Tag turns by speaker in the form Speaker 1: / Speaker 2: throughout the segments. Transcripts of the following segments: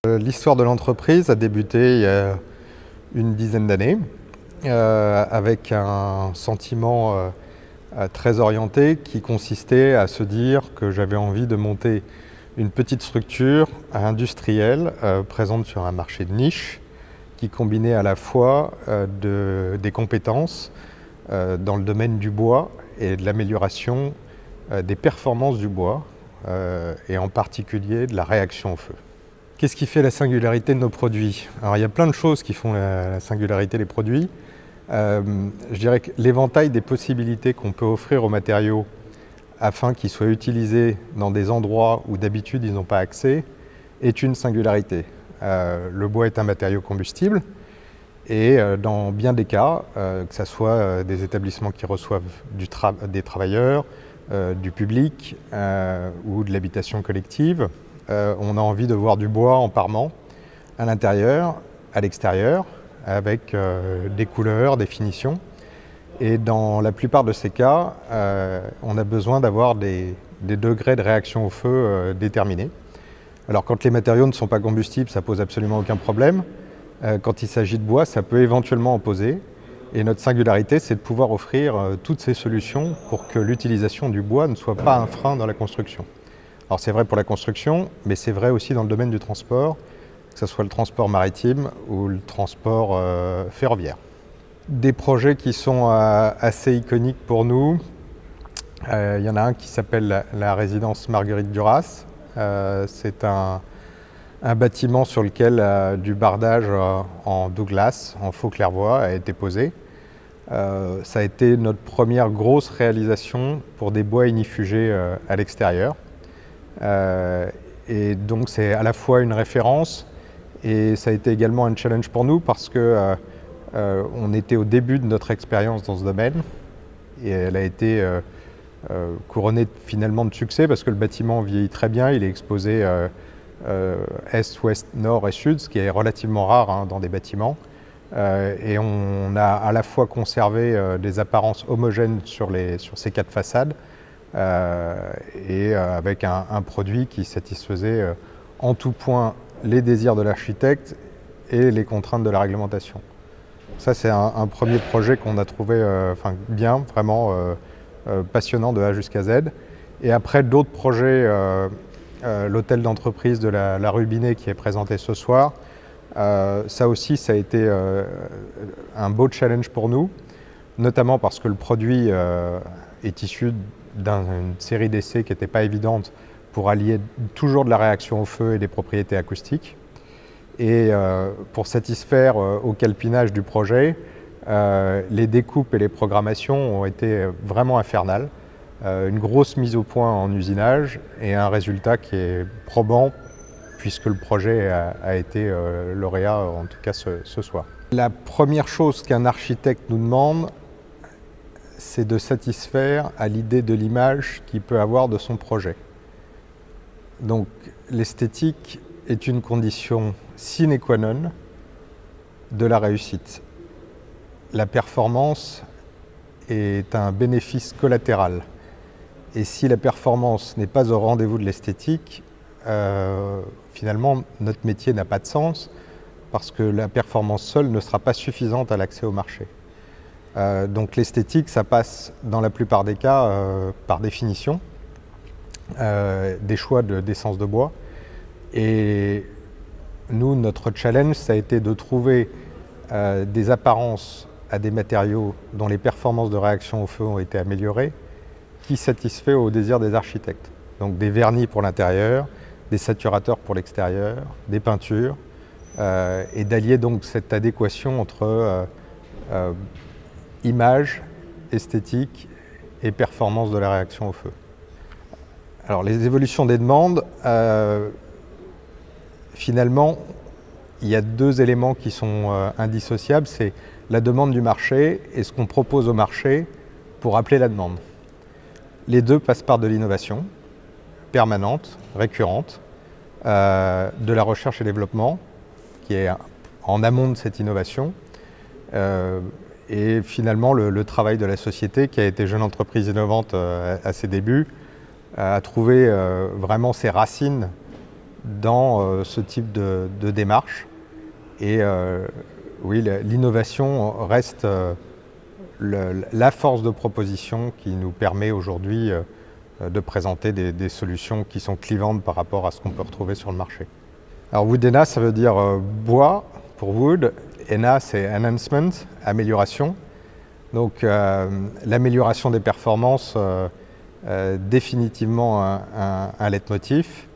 Speaker 1: L'histoire de l'entreprise a débuté il y a une dizaine d'années avec un sentiment très orienté qui consistait à se dire que j'avais envie de monter une petite structure industrielle présente sur un marché de niche qui combinait à la fois des compétences dans le domaine du bois et de l'amélioration des performances du bois et en particulier de la réaction au feu. Qu'est-ce qui fait la singularité de nos produits? Alors il y a plein de choses qui font la singularité des produits. Je dirais que l'éventail des possibilités qu'on peut offrir aux matériaux afin qu'ils soient utilisés dans des endroits où d'habitude ils n'ont pas accès est une singularité. Le bois est un matériau combustible et dans bien des cas, que ce soit des établissements qui reçoivent des travailleurs, du public ou de l'habitation collective, on a envie de voir du bois en parement, à l'intérieur, à l'extérieur, avec des couleurs, des finitions. Et dans la plupart de ces cas, on a besoin d'avoir des degrés de réaction au feu déterminés. Alors quand les matériaux ne sont pas combustibles, ça pose absolument aucun problème. Quand il s'agit de bois, ça peut éventuellement en poser. Et notre singularité, c'est de pouvoir offrir toutes ces solutions pour que l'utilisation du bois ne soit pas un frein dans la construction. Alors c'est vrai pour la construction, mais c'est vrai aussi dans le domaine du transport, que ce soit le transport maritime ou le transport ferroviaire. Des projets qui sont assez iconiques pour nous, il y en a un qui s'appelle la résidence Marguerite Duras. C'est un bâtiment sur lequel du bardage en Douglas, en faux clairvoie, a été posé. Ça a été notre première grosse réalisation pour des bois ignifugés à l'extérieur. Et donc c'est à la fois une référence et ça a été également un challenge pour nous parce que on était au début de notre expérience dans ce domaine et elle a été couronnée finalement de succès parce que le bâtiment vieillit très bien, il est exposé est, ouest, nord et sud, ce qui est relativement rare dans des bâtiments. Et on a à la fois conservé des apparences homogènes sur ces quatre façades et avec un produit qui satisfaisait en tout point les désirs de l'architecte et les contraintes de la réglementation. Ça, c'est un premier projet qu'on a trouvé bien, vraiment passionnant de A jusqu'à Z. Et après, d'autres projets, l'hôtel d'entreprise de la rue Binet qui est présenté ce soir, ça aussi, ça a été un beau challenge pour nous, notamment parce que le produit est issu d'une série d'essais qui n'était pas évidente pour allier toujours de la réaction au feu et des propriétés acoustiques. Et pour satisfaire au calpinage du projet, les découpes et les programmations ont été vraiment infernales. Une grosse mise au point en usinage et un résultat qui est probant puisque le projet a été lauréat en tout cas ce soir. La première chose qu'un architecte nous demande, c'est de satisfaire à l'idée de l'image qu'il peut avoir de son projet. Donc l'esthétique est une condition sine qua non de la réussite. La performance est un bénéfice collatéral. Et si la performance n'est pas au rendez-vous de l'esthétique, finalement notre métier n'a pas de sens parce que la performance seule ne sera pas suffisante à l'accès au marché. Donc l'esthétique, ça passe dans la plupart des cas par définition, des choix d'essence de bois. Et nous, notre challenge, ça a été de trouver des apparences à des matériaux dont les performances de réaction au feu ont été améliorées, qui satisfait aux désirs des architectes. Donc des vernis pour l'intérieur, des saturateurs pour l'extérieur, des peintures, et d'allier donc cette adéquation entre image, esthétique et performance de la réaction au feu. Alors les évolutions des demandes, finalement, il y a deux éléments qui sont indissociables, c'est la demande du marché et ce qu'on propose au marché pour appeler la demande. Les deux passent par de l'innovation permanente, récurrente, de la recherche et développement, qui est en amont de cette innovation, et finalement le travail de la société qui a été jeune entreprise innovante à ses débuts, a trouvé vraiment ses racines dans ce type de démarche. Et oui, l'innovation reste la force de proposition qui nous permet aujourd'hui de présenter des solutions qui sont clivantes par rapport à ce qu'on peut retrouver sur le marché. Alors Woodena, ça veut dire bois pour wood, Ena c'est enhancement, amélioration. Donc l'amélioration des performances, définitivement un leitmotiv,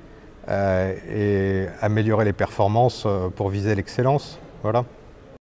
Speaker 1: et améliorer les performances pour viser l'excellence. Voilà.